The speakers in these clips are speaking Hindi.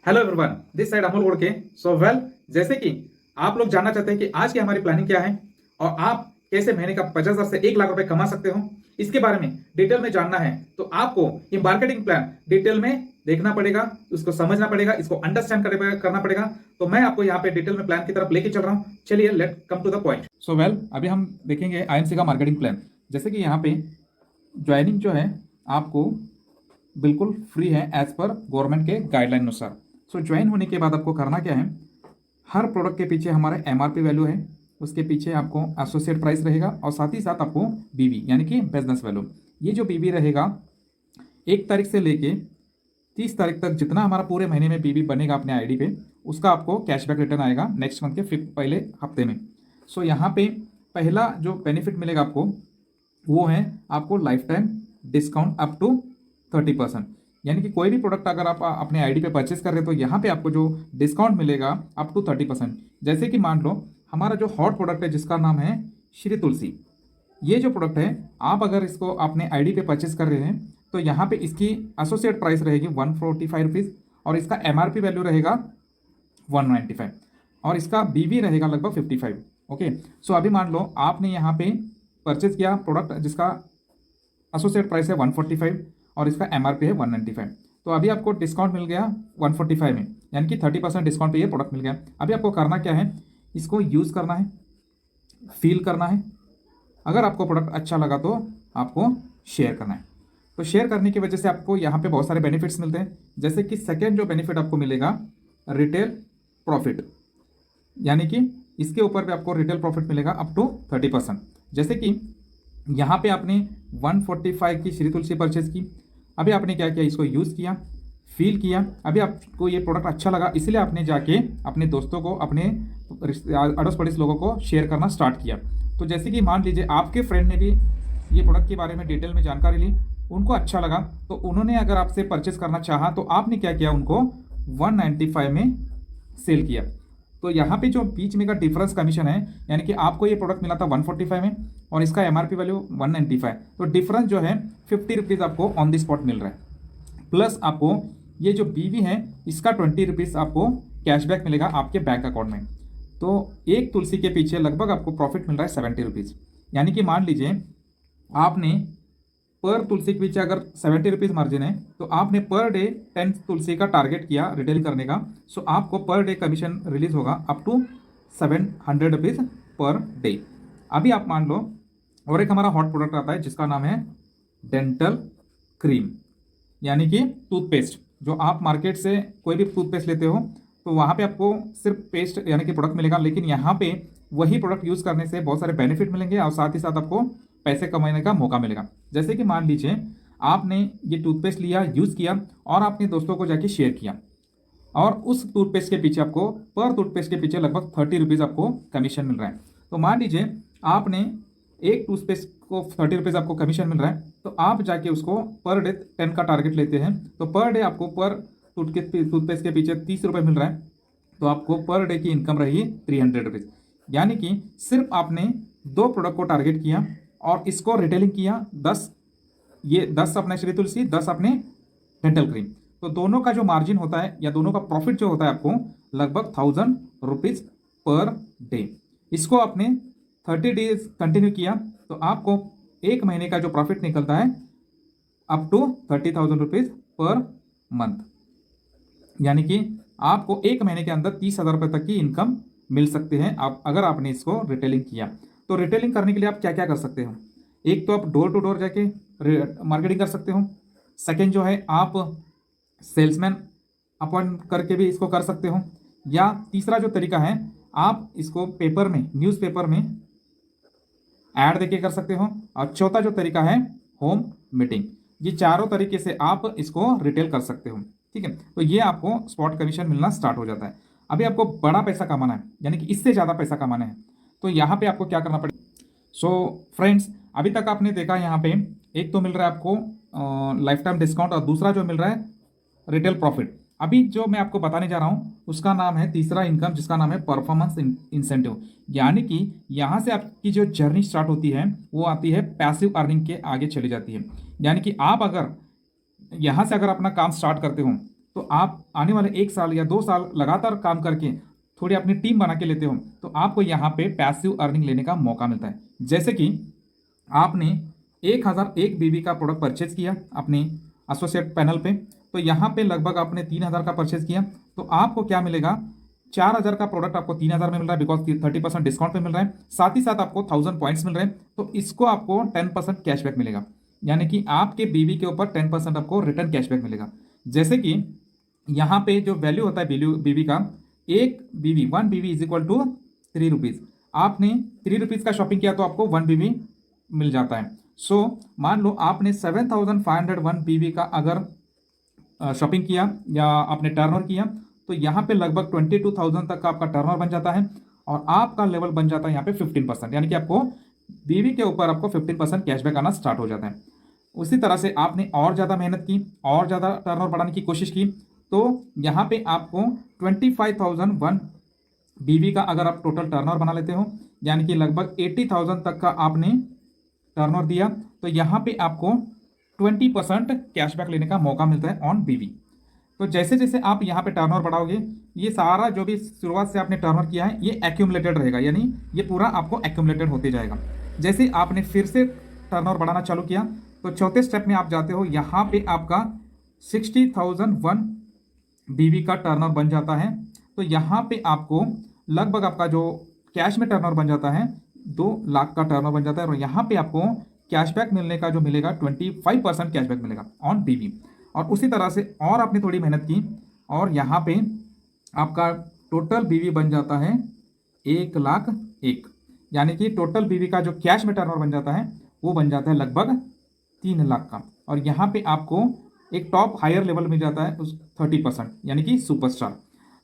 Hello everyone, this side Amol Godke. जैसे कि आप लोग जानना चाहते हैं कि आज की हमारी प्लानिंग क्या है और आप कैसे महीने का 50,000 से 1 लाख रुपए कमा सकते हो, इसके बारे में डिटेल में जानना है तो आपको ये मार्केटिंग प्लान डिटेल में देखना पड़ेगा, उसको समझना पड़ेगा, इसको अंडरस्टैंड करना पड़ेगा। तो मैं आपको यहाँ पे डिटेल में प्लान की तरफ लेके चल रहा हूँ। चलिए let come to the point. अभी हम देखेंगे आईएमसी का मार्केटिंग प्लान। जैसे कि यहाँ पे ज्वाइनिंग जो है आपको बिल्कुल फ्री है एज पर गवर्नमेंट के गाइडलाइन अनुसार। ज्वाइन होने के बाद आपको करना क्या है, हर प्रोडक्ट के पीछे हमारा एमआरपी वैल्यू है, उसके पीछे आपको एसोसिएट प्राइस रहेगा और साथ ही साथ आपको बीबी यानी कि बिजनेस वैल्यू। ये जो बीबी रहेगा 1 तारीख से लेके 30 तारीख तक जितना हमारा पूरे महीने में बीबी बनेगा अपने आईडी पे, उसका आपको कैशबैक रिटर्न आएगा नेक्स्ट मंथ के पहले हफ्ते में। यहाँ पे पहला जो बेनिफिट मिलेगा आपको वो है आपको life time discount up to 30%। यानी कि कोई भी प्रोडक्ट अगर आप अपने आईडी पे परचेस कर रहे हैं तो यहाँ पे आपको जो डिस्काउंट मिलेगा अप टू 30%। जैसे कि मान लो हमारा जो हॉट प्रोडक्ट है जिसका नाम है श्री तुलसी, ये जो प्रोडक्ट है आप अगर इसको अपने आईडी पे परचेस कर रहे हैं तो यहाँ पे इसकी एसोसिएट प्राइस रहेगी 145 रुपीज़ और इसका एमआरपी वैल्यू रहेगा 195 और इसका बीबी रहेगा लगभग 55। ओके, अभी मान लो आपने यहाँ पे परचेज किया प्रोडक्ट जिसका एसोसिएट प्राइस है 145 और इसका एमआरपी है 195। तो अभी आपको डिस्काउंट मिल गया 145 में, यानी कि 30% डिस्काउंट पे ये प्रोडक्ट मिल गया। अभी आपको करना क्या है, इसको यूज़ करना है, फील करना है। अगर आपको प्रोडक्ट अच्छा लगा तो आपको शेयर करना है। तो शेयर करने की वजह से आपको यहाँ पे बहुत सारे बेनिफिट्स मिलते हैं। जैसे कि सेकेंड जो बेनिफिट आपको मिलेगा रिटेल प्रॉफिट, यानी कि इसके ऊपर भी आपको रिटेल प्रॉफिट मिलेगा अप टू 30%। जैसे कि यहाँ पे आपने 145 की श्री तुलसी परचेज की, अभी आपने क्या किया, इसको यूज़ किया, फील किया, अभी आपको ये प्रोडक्ट अच्छा लगा इसलिए आपने जाके अपने दोस्तों को, अपने अड़ोस पड़ोस लोगों को शेयर करना स्टार्ट किया। तो जैसे कि मान लीजिए आपके फ्रेंड ने भी ये प्रोडक्ट के बारे में डिटेल में जानकारी ली, उनको अच्छा लगा तो उन्होंने अगर आपसे परचेस करना चाहा तो आपने क्या किया, उनको 195 में सेल किया। तो यहाँ पे जो बीच में का डिफरेंस कमीशन है, यानी कि आपको ये प्रोडक्ट मिला था 145 में और इसका एमआरपी वैल्यू 195, तो डिफरेंस जो है 50 रुपीज़ आपको ऑन द स्पॉट मिल रहा है। प्लस आपको ये जो बीवी है इसका 20 रुपीज़ आपको कैशबैक मिलेगा आपके बैंक अकाउंट में। तो एक तुलसी के पीछे लगभग आपको प्रॉफिट मिल रहा है 70 रुपीज़। यानी कि मान लीजिए आपने पर तुलसी के पीछे अगर 70 रुपीज़ मार्जिन है तो आपने पर डे 10 तुलसी का टारगेट किया रिटेल करने का, सो आपको पर डे कमीशन रिलीज होगा up to 700 rupees per day. अभी आप मान लो और एक हमारा हॉट प्रोडक्ट आता है जिसका नाम है डेंटल क्रीम, यानी कि टूथपेस्ट। जो आप मार्केट से कोई भी टूथपेस्ट लेते हो तो वहाँ पे आपको सिर्फ पेस्ट यानी कि प्रोडक्ट मिलेगा, लेकिन यहाँ पे वही प्रोडक्ट यूज़ करने से बहुत सारे बेनिफिट मिलेंगे और साथ ही साथ आपको पैसे कमाने का मौका मिलेगा। जैसे कि मान लीजिए आपने ये टूथपेस्ट लिया, यूज़ किया और आपने दोस्तों को जाके शेयर किया और उस टूथपेस्ट के पीछे आपको पर टूथपेस्ट के पीछे लगभग 30 रुपीज़ आपको कमीशन मिल रहा है। तो मान लीजिए आपने एक टूथपेस्ट को 30 रुपीज़ आपको कमीशन मिल रहा है, तो आप जाके उसको पर डे 10 का टारगेट लेते हैं तो पर डे आपको पर टूथपेस्ट के पीछे 30 रुपये मिल रहा है, तो आपको पर डे की इनकम रही 300 रुपीज़। यानी कि सिर्फ आपने 2 प्रोडक्ट को टारगेट किया और इसको रिटेलिंग किया 10 अपने श्री तुलसी, 10 अपने डेंटल क्रीम, तो दोनों का जो मार्जिन होता है या दोनों का प्रॉफिट जो होता है आपको लगभग 1000 रुपीज़ पर डे। इसको आपने 30 डेज कंटिन्यू किया तो आपको एक महीने का जो प्रॉफिट निकलता है up to 30,000 rupees per month. यानी कि आपको एक महीने के अंदर 30,000 रुपये तक की इनकम मिल सकते हैं आप अगर आपने इसको रिटेलिंग किया। तो रिटेलिंग करने के लिए आप क्या क्या कर सकते हो, एक तो आप डोर टू डोर जाके मार्केटिंग कर सकते हो। सेकेंड जो है आप सेल्समैन अपॉइंट करके भी इसको कर सकते हो, या तीसरा जो तरीका है आप इसको पेपर में, न्यूज़पेपर में ऐड देके कर सकते हो, और चौथा जो तरीका है होम मीटिंग। ये चारों तरीके से आप इसको रिटेल कर सकते हो। ठीक है, तो ये आपको स्पॉट कमीशन मिलना स्टार्ट हो जाता है। अभी आपको बड़ा पैसा कमाना है, यानी कि इससे ज़्यादा पैसा कमाना है, तो यहाँ पे आपको क्या करना पड़ेगा। फ्रेंड्स, अभी तक आपने देखा यहाँ पे एक तो मिल रहा है आपको लाइफ टाइम डिस्काउंट और दूसरा जो मिल रहा है रिटेल प्रॉफिट। अभी जो मैं आपको बताने जा रहा हूँ उसका नाम है तीसरा इनकम, जिसका नाम है परफॉर्मेंस इंसेंटिव। यानी कि यहाँ से आपकी जो जर्नी स्टार्ट होती है वो आती है पैसिव अर्निंग के आगे चली जाती है। यानी कि आप अगर यहाँ से अगर अपना काम स्टार्ट करते हो तो आप आने वाले 1 साल या 2 साल लगातार काम करके थोड़ी अपनी टीम बना के लेते हो तो आपको यहाँ पे पैसिव अर्निंग लेने का मौका मिलता है। जैसे कि आपने 1001 बीबी का प्रोडक्ट परचेज किया अपने एसोसिएट पैनल पे, तो यहाँ पे लगभग आपने 3000 का परचेज किया, तो आपको क्या मिलेगा, 4000 का प्रोडक्ट आपको 3000 में मिल रहा है, बिकॉज 30% डिस्काउंट पे मिल रहा है। साथ ही साथ आपको 1000 पॉइंट्स मिल रहे हैं, तो इसको आपको 10% कैशबैक मिलेगा, यानी कि आपके बीबी के ऊपर 10% आपको रिटर्न कैशबैक मिलेगा। जैसे कि यहाँ पे जो वैल्यू होता है बीबी का, एक बीबी 1 बीबी इज इक्वल टू 3 रुपीज़। आपने 3 रुपीज़ का शॉपिंग किया तो आपको 1 बीबी मिल जाता है। सो मान लो आपने 7501 बीबी का अगर शॉपिंग किया या आपने टर्नओवर किया, तो यहाँ पे लगभग 22,000 तक का आपका टर्नओवर बन जाता है और आपका लेवल बन जाता है यहाँ पे 15%, यानी कि आपको बीवी के ऊपर आपको 15% कैशबैक आना स्टार्ट हो जाता है। उसी तरह से आपने और ज़्यादा मेहनत की और ज़्यादा टर्नओवर बढ़ाने की कोशिश की, तो यहाँ पे आपको 25,001 बीवी का अगर आप टोटल टर्नओवर बना लेते हो, यानी कि लगभग 80,000 तक का आपने टर्नओवर दिया, तो यहाँ पे आपको 20% कैशबैक लेने का मौका मिलता है ऑन बीवी। तो जैसे जैसे आप यहाँ पे टर्नओवर बढ़ाओगे, ये सारा जो भी शुरुआत से आपने टर्नओवर किया है ये एक्यूमुलेटेड रहेगा, यानी ये पूरा आपको एक्यूमुलेटेड होते जाएगा। जैसे आपने फिर से टर्नओवर बढ़ाना चालू किया, तो चौथे स्टेप में आप जाते हो, यहाँ पे आपका 60,001 बीवी का टर्नओवर बन जाता है। तो यहाँ पे आपको लगभग आपका जो कैश में टर्नओवर बन जाता है 2 लाख का टर्नओवर बन जाता है, और यहाँ पे आपको कैशबैक मिलने का जो मिलेगा 25% कैशबैक मिलेगा ऑन बीवी। और उसी तरह से और आपने थोड़ी मेहनत की और यहाँ पे आपका टोटल बीवी बन जाता है 1,01,000, यानी कि टोटल बीवी का जो कैश में टर्नओवर बन जाता है वो बन जाता है लगभग 3 लाख का। और यहाँ पे आपको एक टॉप हायर लेवल मिल जाता है उस 30%, यानी कि सुपरस्टार।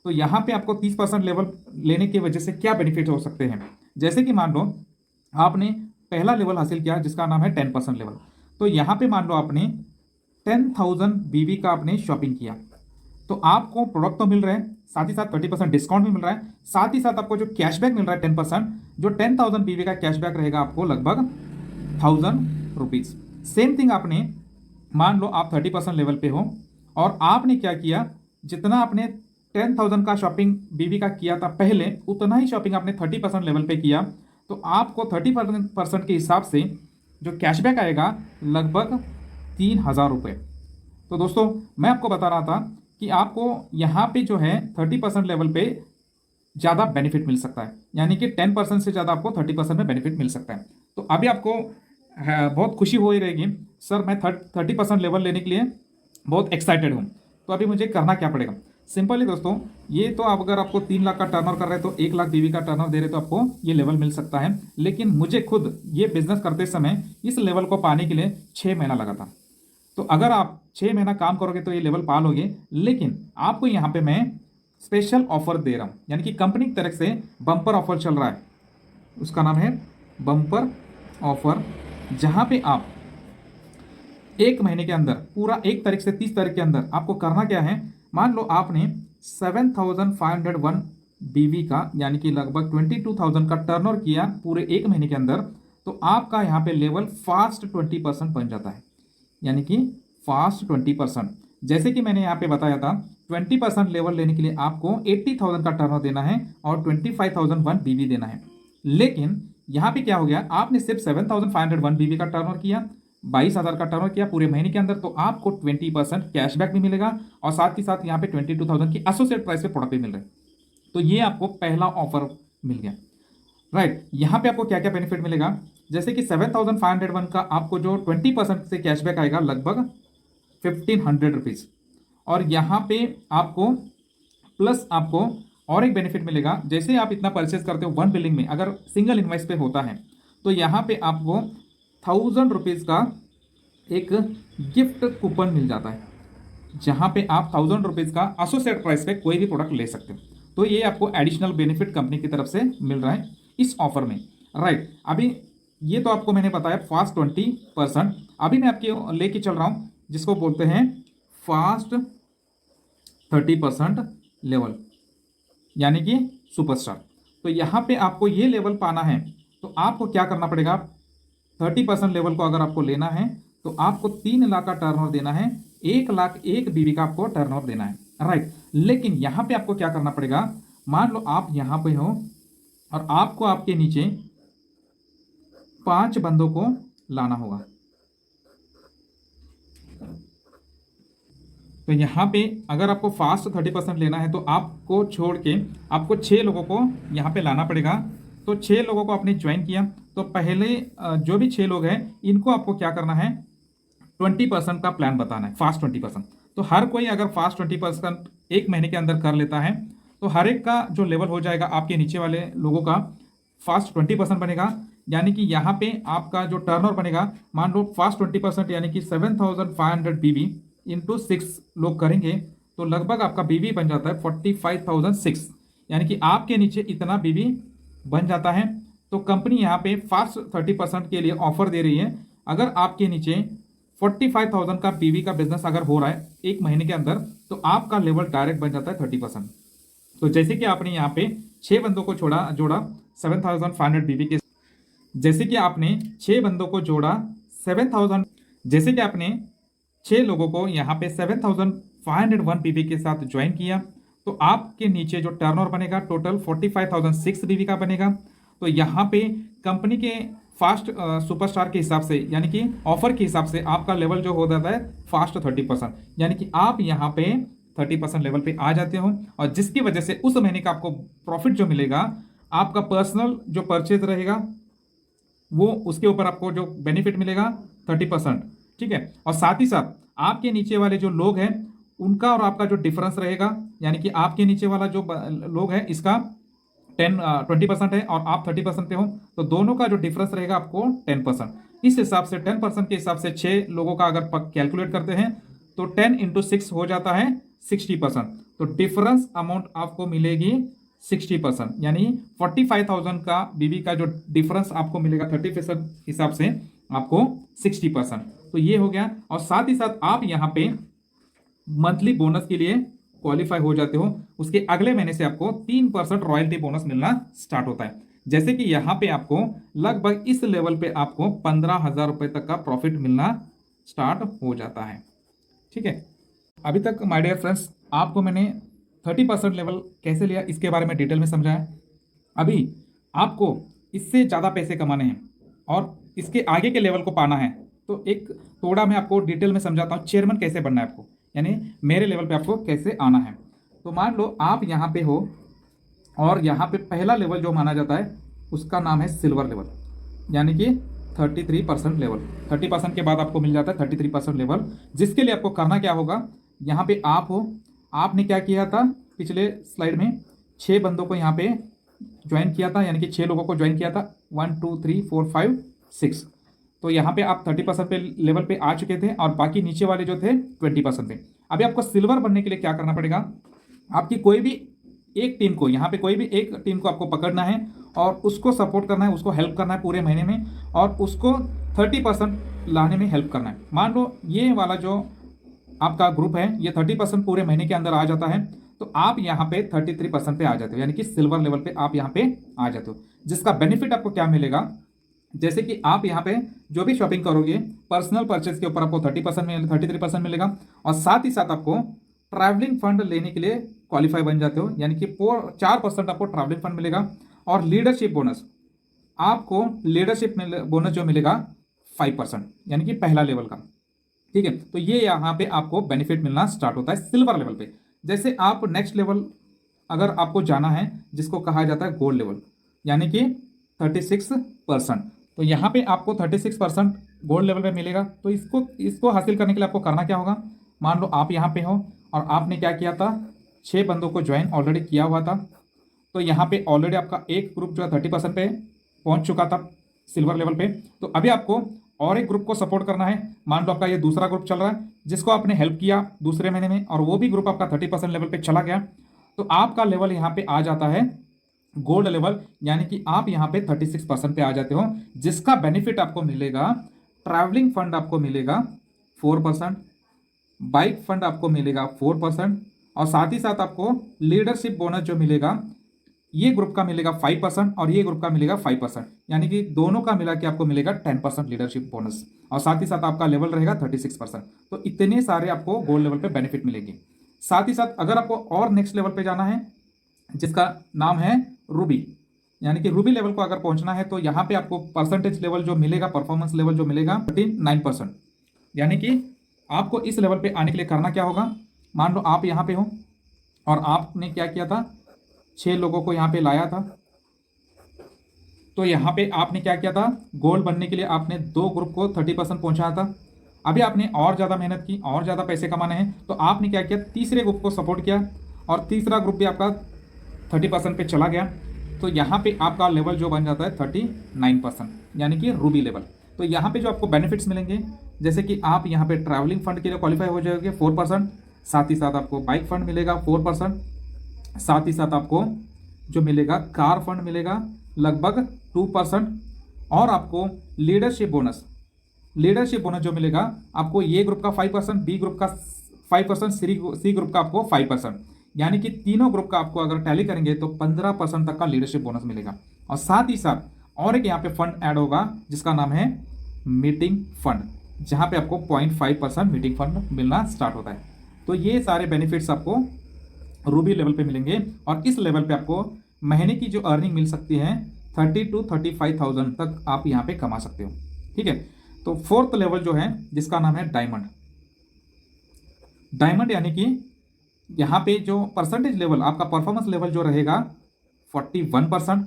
तो यहाँ पे आपको 30% लेवल लेने की वजह से क्या बेनिफिट हो सकते हैं, जैसे कि मान लो आपने पहला लेवल हासिल किया जिसका नाम है 10% लेवल, तो यहाँ पे मान लो आपने 10,000 बीवी का आपने शॉपिंग किया, तो आपको प्रोडक्ट तो मिल रहे हैं, साथ ही साथ 30% डिस्काउंट भी मिल रहा है, साथ ही साथ आपको जो कैशबैक मिल रहा है 10%, जो 10,000 बीवी का कैशबैक रहेगा आपको लगभग 1,000 रुपीज़। सेम थिंग आपने मान लो आप 30% लेवल पे हो और आपने क्या किया, जितना आपने 10,000 का शॉपिंग बीवी का किया था पहले, उतना ही शॉपिंग आपने 30% लेवल पे किया, तो आपको 30% के हिसाब से जो कैशबैक आएगा लगभग 3,000 रुपये। तो दोस्तों मैं आपको बता रहा था कि आपको यहाँ पे जो है 30% लेवल पे ज़्यादा बेनिफिट मिल सकता है, यानी कि 10% से ज़्यादा आपको 30% में बेनिफिट मिल सकता है। तो अभी आपको बहुत खुशी हो ही रहेगी, सर मैं 30% लेवल लेने के लिए बहुत एक्साइटेड हूँ, तो अभी मुझे करना क्या पड़ेगा। सिंपली दोस्तों, ये तो आप अगर आपको 3 लाख का टर्नओवर कर रहे हैं तो 1 लाख बीवी का टर्नओवर दे रहे तो आपको ये लेवल मिल सकता है, लेकिन मुझे खुद ये बिजनेस करते समय इस लेवल को पाने के लिए 6 महीना लगा था। तो अगर आप 6 महीना काम करोगे तो ये लेवल पा लोगे, लेकिन आपको यहाँ पे मैं स्पेशल ऑफर दे रहा हूँ, यानी कि कंपनी की तरफ से बम्पर ऑफर चल रहा है, उसका नाम है बम्पर ऑफर, जहाँ पे आप 1 महीने के अंदर पूरा 1 तारीख से 30 तारीख के अंदर आपको करना क्या है, मान लो आपने 7,501 बीवी का यानी कि लगभग 22,000 का टर्नओवर किया पूरे 1 महीने के अंदर, तो आपका यहाँ पे लेवल फास्ट 20% बन जाता है, यानी कि फास्ट 20%। जैसे कि मैंने यहाँ पे बताया था 20% लेवल लेने के लिए आपको 80,000 का टर्नओवर देना है और 25,001 बीवी देना है, लेकिन यहाँ पे क्या हो गया, आपने सिर्फ 7,501 बीवी का टर्नओवर किया, 22,000 का टर्नओवर किया पूरे महीने के अंदर, तो आपको 20% कैशबैक भी मिलेगा और साथ ही साथ यहाँ पे 22,000 की एसोसिएट प्राइस पे प्रोडक्ट भी मिल रहे हैं। तो ये आपको पहला ऑफर मिल गया, राइट। यहाँ पे आपको क्या क्या बेनिफिट मिलेगा, जैसे कि 7,501 का आपको जो 20% से कैशबैक आएगा लगभग 1,500 रुपीज़, और यहाँ पे आपको प्लस आपको और एक बेनिफिट मिलेगा, जैसे आप इतना परचेज करते हो 1 बिलिंग में, अगर सिंगल इनवाइस पे होता है तो यहाँ पे आपको 1,000 रुपीज़ का एक गिफ्ट कूपन मिल जाता है, जहाँ पे आप 1,000 रुपीज़ का एसोसिएट प्राइस पे कोई भी प्रोडक्ट ले सकते हो। तो ये आपको एडिशनल बेनिफिट कंपनी की तरफ से मिल रहा है इस ऑफर में, राइट। अभी ये तो आपको मैंने बताया फास्ट 20%, अभी मैं आपके लेके चल रहा हूँ जिसको बोलते हैं फास्ट 30% लेवल, यानी कि सुपरस्टार। तो यहाँ पे आपको ये लेवल पाना है तो आपको क्या करना पड़ेगा, 30% लेवल को अगर आपको लेना है तो आपको 3 लाख का टर्नओवर देना है, 1 लाख एक बीवी का आपको टर्नओवर देना है, राइट। लेकिन यहां पे आपको क्या करना पड़ेगा, मान लो आप यहां पे हो और आपको आपके नीचे 5 बंदों को लाना होगा। तो यहाँ पे अगर आपको फास्ट 30% लेना है तो आपको छोड़ के आपको 6 लोगों को यहाँ पे लाना पड़ेगा। तो 6 लोगों को आपने ज्वाइन किया, तो पहले जो भी 6 लोग हैं इनको आपको क्या करना है, 20% का प्लान बताना है, फास्ट 20%। तो हर कोई अगर फास्ट 20% एक महीने के अंदर कर लेता है तो हर एक का जो लेवल हो जाएगा आपके नीचे वाले लोगों का फास्ट 20% बनेगा। यानी कि यहाँ पे आपका जो टर्नओवर बनेगा, मान लो फास्ट 20% यानी कि 7,500 बीबी इंटू 6 लोग करेंगे तो लगभग आपका बीबी बन जाता है 45,006। यानी कि आपके नीचे इतना बीबी बन जाता है। तो कंपनी यहाँ पे फास्ट 30% के लिए ऑफर दे रही है, अगर आपके नीचे 45,000 का बीवी का बिजनेस अगर हो रहा है एक महीने के अंदर तो आपका लेवल डायरेक्ट बन जाता है 30%। तो जैसे कि आपने यहाँ पे 6 बंदों को जोड़ा 7,500 बीवी के, जैसे कि आपने 6 बंदों को जोड़ा 7,000, जैसे कि आपने 6 लोगों को यहाँ पे 7,501 बीवी के साथ ज्वाइन किया तो आपके नीचे जो टर्नओवर बनेगा टोटल 45,006 बीवी का बनेगा। तो यहाँ पे कंपनी के फास्ट सुपरस्टार के हिसाब से यानी कि ऑफर के हिसाब से आपका लेवल जो हो जाता है फास्ट 30%, यानी कि आप यहाँ पे 30% लेवल पे आ जाते हो और जिसकी वजह से उस महीने का आपको प्रॉफिट जो मिलेगा, आपका पर्सनल जो परचेज रहेगा वो उसके ऊपर आपको जो बेनिफिट मिलेगा 30%, ठीक है। और साथ ही साथ आपके नीचे वाले जो लोग हैं उनका और आपका जो डिफरेंस रहेगा, यानी कि आपके नीचे वाला जो लोग है इसका 20% है और आप 30% पे हो, तो दोनों का जो डिफरेंस रहेगा आपको 10%। इस हिसाब से 10% के हिसाब से 6 लोगों का अगर कैलकुलेट करते हैं तो 10 इंटू 6 हो जाता है 60%। तो डिफरेंस अमाउंट आपको मिलेगी 60%, यानी 45,000 का बीबी का जो डिफरेंस आपको मिलेगा 30% हिसाब से आपको 60%। तो ये हो गया। और साथ ही साथ आप यहाँ पे मंथली बोनस के लिए क्वालिफाई हो जाते हो, उसके अगले महीने से आपको 3% रॉयल्टी बोनस मिलना स्टार्ट होता है। जैसे कि यहाँ पे आपको लगभग इस लेवल पे आपको 15,000 रुपए तक का प्रॉफिट मिलना स्टार्ट हो जाता है, ठीक है। अभी तक माय डियर फ्रेंड्स आपको मैंने 30% लेवल कैसे लिया इसके बारे में डिटेल में समझाया। अभी आपको इससे ज़्यादा पैसे कमाने हैं और इसके आगे के लेवल को पाना है तो एक थोड़ा मैं आपको डिटेल में समझाता हूँ चेयरमैन कैसे बनना है आपको, यानी मेरे लेवल पे आपको कैसे आना है। तो मान लो आप यहाँ पे हो और यहाँ पे पहला लेवल जो माना जाता है उसका नाम है सिल्वर लेवल, यानी कि 33% लेवल। 30% के बाद आपको मिल जाता है 33% लेवल, जिसके लिए आपको करना क्या होगा, यहाँ पे आप हो, आपने क्या किया था पिछले स्लाइड में 6 बंदों को यहाँ पे ज्वाइन किया था, यानी कि 6 लोगों को ज्वाइन किया था 1 2 3 4 5 6। तो यहाँ पे आप 30% पे लेवल पे आ चुके थे और बाकी नीचे वाले जो थे 20% थे। अभी आपको सिल्वर बनने के लिए क्या करना पड़ेगा, आपकी कोई भी एक टीम को, यहाँ पे कोई भी एक टीम को आपको पकड़ना है और उसको सपोर्ट करना है, उसको हेल्प करना है पूरे महीने में और उसको 30% लाने में हेल्प करना है। मान लो ये वाला जो आपका ग्रुप है ये 30% पूरे महीने के अंदर आ जाता है तो आप यहाँ पे 33% पे आ जाते हो, यानी कि सिल्वर लेवल पे आप यहाँ पे आ जाते हो। जिसका बेनिफिट आपको क्या मिलेगा, जैसे कि आप यहाँ पे जो भी शॉपिंग करोगे पर्सनल परचेज के ऊपर आपको 33% मिलेगा और साथ ही साथ आपको ट्रैवलिंग फंड लेने के लिए क्वालिफाई बन जाते हो, यानी कि 4% आपको ट्रैवलिंग फंड मिलेगा। और लीडरशिप बोनस, आपको लीडरशिप बोनस जो मिलेगा 5%, यानी कि पहला लेवल का, ठीक है। तो ये यहाँ पे आपको बेनिफिट मिलना स्टार्ट होता है सिल्वर लेवल पे। जैसे आप नेक्स्ट लेवल अगर आपको जाना है जिसको कहा जाता है गोल्ड लेवल, यानी कि 36%, तो यहाँ पे आपको 36% गोल्ड लेवल पे मिलेगा। तो इसको हासिल करने के लिए आपको करना क्या होगा, मान लो आप यहाँ पे हो और आपने क्या किया था 6 बंदों को ज्वाइन ऑलरेडी किया हुआ था, तो यहाँ पे ऑलरेडी आपका एक ग्रुप जो है 30% पे पहुँच चुका था सिल्वर लेवल पे। तो अभी आपको और एक ग्रुप को सपोर्ट करना है। मान लो आपका ये दूसरा ग्रुप चल रहा है जिसको आपने हेल्प किया दूसरे महीने में और वो भी ग्रुप आपका 30% लेवल पे चला गया, तो आपका लेवल यहाँ पे आ जाता है गोल्ड लेवल, यानी कि आप यहाँ पे 36% पे आ जाते हो। जिसका बेनिफिट आपको मिलेगा, ट्रैवलिंग फंड आपको मिलेगा 4%, बाइक फंड आपको मिलेगा 4% और साथ ही साथ आपको लीडरशिप बोनस जो मिलेगा ये ग्रुप का मिलेगा 5% और ये ग्रुप का मिलेगा 5%, यानी कि दोनों का मिला के आपको मिलेगा 10% लीडरशिप बोनस, और साथ ही साथ आपका लेवल रहेगा 36%। तो इतने सारे आपको गोल्ड लेवल पे बेनिफिट मिलेंगे। साथ ही साथ अगर आपको और नेक्स्ट लेवल पे जाना है, जिसका नाम है रूबी, यानी कि रूबी लेवल को अगर पहुंचना है तो यहाँ पे आपको परसेंटेज लेवल जो मिलेगा, परफॉर्मेंस लेवल जो मिलेगा 39%। यानी कि आपको इस लेवल पे आने के लिए करना क्या होगा, मान लो आप यहाँ पे हो और आपने क्या किया था, 6 लोगों को यहाँ पे लाया था। तो यहाँ पे आपने क्या किया था, गोल्ड बनने के लिए आपने 2 ग्रुप को 30% पहुंचाया था। अभी आपने और ज़्यादा मेहनत की, और ज़्यादा पैसे कमाने हैं, तो आपने क्या किया, तीसरे ग्रुप को सपोर्ट किया और तीसरा ग्रुप भी आपका 30% पे चला गया। तो यहाँ पे आपका लेवल जो बन जाता है 39%, यानी कि रूबी लेवल। तो यहाँ पे जो आपको बेनिफिट्स मिलेंगे, जैसे कि आप यहाँ पे ट्रैवलिंग फंड के लिए क्वालिफाई हो जाओगे 4%, साथ ही साथ आपको बाइक फंड मिलेगा 4%, साथ ही साथ आपको जो मिलेगा कार फंड मिलेगा लगभग 2%, और आपको लीडरशिप बोनस जो मिलेगा आपको, ये ग्रुप का 5%, बी ग्रुप का 5%, सी ग्रुप का आपको 5%, यानी कि तीनों ग्रुप का आपको अगर टैली करेंगे तो 15% तक का लीडरशिप बोनस मिलेगा। और साथ ही साथ और एक यहाँ पे फंड ऐड होगा जिसका नाम है मीटिंग फंड, जहाँ पे आपको 0.5% मीटिंग फंड मिलना स्टार्ट होता है। तो ये सारे बेनिफिट्स आपको रूबी लेवल पे मिलेंगे, और इस लेवल पे आपको महीने की जो अर्निंग मिल सकती है 30 to 35,000 तक आप यहाँ पे कमा सकते हो। ठीक है, तो फोर्थ लेवल जो है जिसका नाम है डायमंड, यानी कि यहाँ पे जो परसेंटेज लेवल आपका परफॉर्मेंस लेवल जो रहेगा 41%।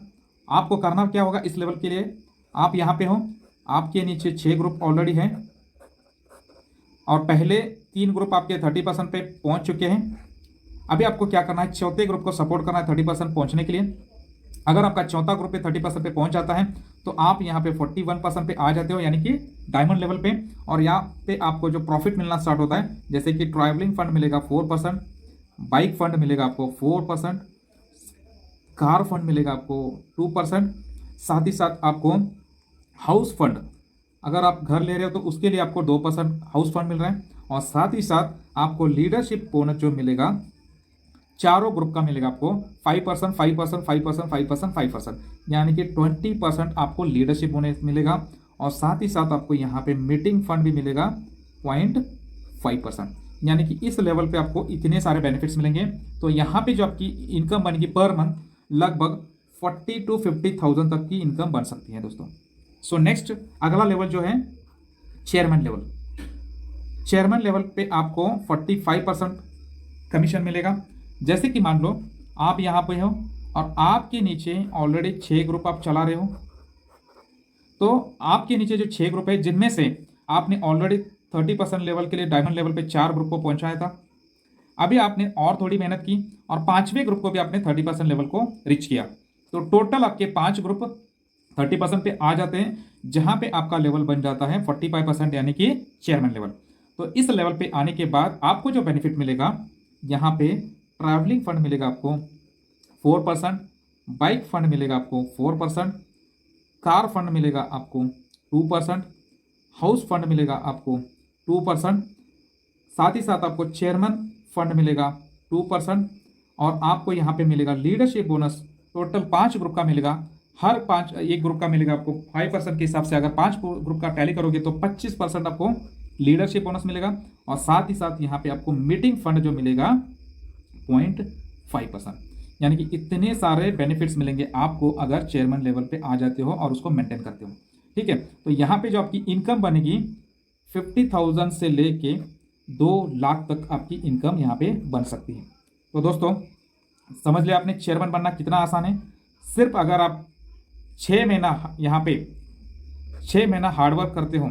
आपको करना क्या होगा इस लेवल के लिए, आप यहाँ पे हो, आपके नीचे 6 ग्रुप ऑलरेडी हैं और पहले 3 ग्रुप आपके 30% पे पहुँच चुके हैं। अभी आपको क्या करना है, चौथे ग्रुप को सपोर्ट करना है 30% पहुँचने के लिए। अगर आपका चौथा ग्रुप पे 30% पे पहुँच जाता है तो आप यहाँ पे 41% पे आ जाते हो, यानी कि डायमंड लेवल पे। और यहाँ पे आपको जो प्रॉफिट मिलना स्टार्ट होता है, जैसे कि ट्रैवलिंग फंड मिलेगा 4%, बाइक फंड मिलेगा आपको 4%, कार फंड मिलेगा आपको 2%, साथ ही साथ आपको हाउस फंड, अगर आप घर ले रहे हो तो उसके लिए आपको 2% हाउस फंड मिल रहा है, और साथ ही साथ आपको लीडरशिप बोनस जो मिलेगा चारों ग्रुप का मिलेगा आपको 5%, 5%, 5%, 5%, 5%, यानी कि 20% आपको लीडरशिप बोनस मिलेगा। और साथ ही साथ आपको यहाँ पे मीटिंग फंड भी मिलेगा 0.5%, यानी कि इस लेवल पे आपको इतने सारे बेनिफिट्स मिलेंगे। तो यहाँ पे जो आपकी इनकम बनेगी पर मंथ लगभग 40 to 50,000 तक की इनकम बन सकती है दोस्तों। सो नेक्स्ट अगला लेवल जो है चेयरमैन लेवल पे आपको 45% कमीशन मिलेगा। जैसे कि मान लो आप यहाँ पे हो और आपके नीचे ऑलरेडी 6 ग्रुप आप चला रहे हो, तो आपके नीचे जो 6 ग्रुप है जिनमें से आपने ऑलरेडी 30% लेवल के लिए डायमंड लेवल पे 4 ग्रुप को पहुंचाया था। अभी आपने और थोड़ी मेहनत की और 5वें ग्रुप को भी आपने 30% लेवल को रीच किया, तो टोटल आपके 5 ग्रुप 30% पे आ जाते हैं, जहां पे आपका लेवल बन जाता है 45%, यानी कि चेयरमैन लेवल। तो इस लेवल पे आने के बाद आपको जो बेनिफिट मिलेगा, यहाँ पे ट्रैवलिंग फंड मिलेगा आपको 4%, बाइक फंड मिलेगा आपको 4%, कार फंड मिलेगा आपको 2%, हाउस फंड मिलेगा आपको 2%, साथ ही साथ आपको चेयरमैन फंड मिलेगा 2%, और आपको यहाँ पे मिलेगा लीडरशिप बोनस टोटल 5 ग्रुप का मिलेगा। हर 5 एक ग्रुप का मिलेगा आपको 5% के हिसाब से, अगर 5 ग्रुप का टैली करोगे तो 25% आपको लीडरशिप बोनस मिलेगा। और साथ ही साथ यहाँ पे आपको मीटिंग फंड जो मिलेगा 0.5%, यानी कि इतने सारे बेनिफिट्स मिलेंगे आपको अगर चेयरमैन लेवल पे आ जाते हो और उसको मेंटेन करते हो। ठीक है, तो यहाँ पे जो आपकी इनकम बनेगी 50,000 से लेके 2 लाख तक आपकी इनकम यहाँ पे बन सकती है। तो दोस्तों समझ लिया आपने चेयरमैन बनना कितना आसान है। सिर्फ अगर आप 6 महीना यहाँ पे 6 महीना हार्डवर्क करते हो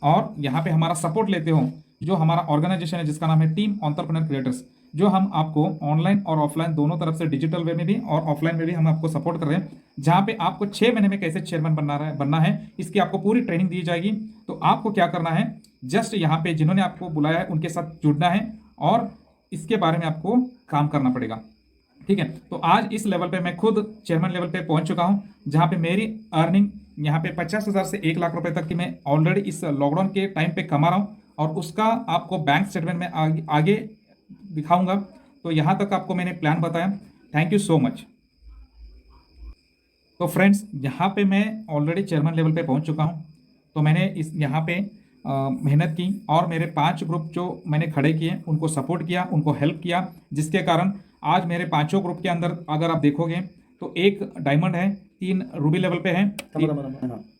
और यहाँ पे हमारा सपोर्ट लेते हो, जो हमारा ऑर्गेनाइजेशन है जिसका नाम है टीम एंटरप्रेन्योर क्रिएटर्स, जो हम आपको ऑनलाइन और ऑफलाइन दोनों तरफ से डिजिटल वे में भी और ऑफलाइन में भी हम आपको सपोर्ट कर रहे हैं, जहाँ पे आपको 6 महीने में कैसे चेयरमैन बनना है इसकी आपको पूरी ट्रेनिंग दी जाएगी। तो आपको क्या करना है, जस्ट यहाँ पे जिन्होंने आपको बुलाया है उनके साथ जुड़ना है और इसके बारे में आपको काम करना पड़ेगा। ठीक है, तो आज इस लेवल पे मैं खुद चेयरमैन लेवल पे पहुंच चुका हूं, जहां पे मेरी अर्निंग यहाँ पे 50,000 से 1 लाख रुपए तक की मैं ऑलरेडी इस लॉकडाउन के टाइम पे कमा रहा हूं, और उसका आपको बैंक स्टेटमेंट में आगे दिखाऊंगा। तो यहाँ तक आपको मैंने प्लान बताया। Thank you so much. तो फ्रेंड्स, यहाँ पे मैं ऑलरेडी चेयरमैन लेवल पे पहुँच चुका हूँ। तो मैंने इस यहाँ पे मेहनत की और मेरे 5 ग्रुप जो मैंने खड़े किए उनको सपोर्ट किया, उनको हेल्प किया, जिसके कारण आज मेरे 5 ग्रुप के अंदर अगर आप देखोगे तो 1 डायमंड है, 3 रूबी लेवल पे है।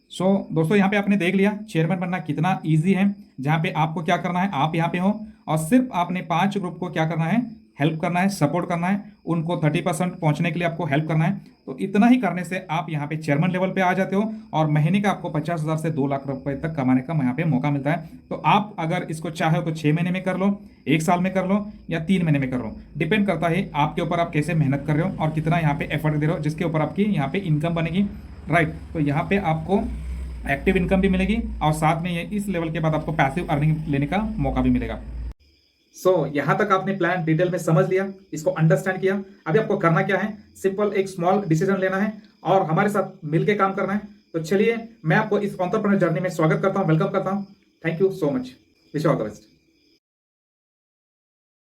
सो दोस्तों, यहाँ पे आपने देख लिया चेयरमैन बनना कितना ईजी है। जहाँ पे आपको क्या करना है, आप यहाँ पे हो और सिर्फ आपने 5 ग्रुप को क्या करना है, हेल्प करना है, सपोर्ट करना है, उनको 30% पहुंचने के लिए आपको हेल्प करना है। तो इतना ही करने से आप यहाँ पे चेयरमैन लेवल पे आ जाते हो और महीने का आपको 50,000 से 2 लाख रुपए तक कमाने का यहाँ पे मौका मिलता है। तो आप अगर इसको चाहे तो 6 महीने में कर लो, 1 साल में कर लो या 3 महीने में कर लो, डिपेंड करता है आपके ऊपर आप कैसे मेहनत कर रहे हो और कितना यहाँ पे एफर्ट दे रहे हो, जिसके ऊपर आपकी यहाँ पे इनकम बनेगी। राइट, तो यहाँ पे आपको एक्टिव इनकम भी मिलेगी और साथ में ये इस लेवल के बाद आपको पैसिव अर्निंग लेने का मौका भी मिलेगा। यहां तक आपने प्लान डिटेल में समझ लिया, इसको अंडरस्टैंड किया। अभी आपको करना क्या है, सिंपल एक स्मॉल डिसीजन लेना है और हमारे साथ मिलके काम करना है। तो चलिए, मैं आपको इस एंटरप्रेन्योर जर्नी में स्वागत करता हूं, वेलकम करता हूं। Thank you so much, wish you all the best.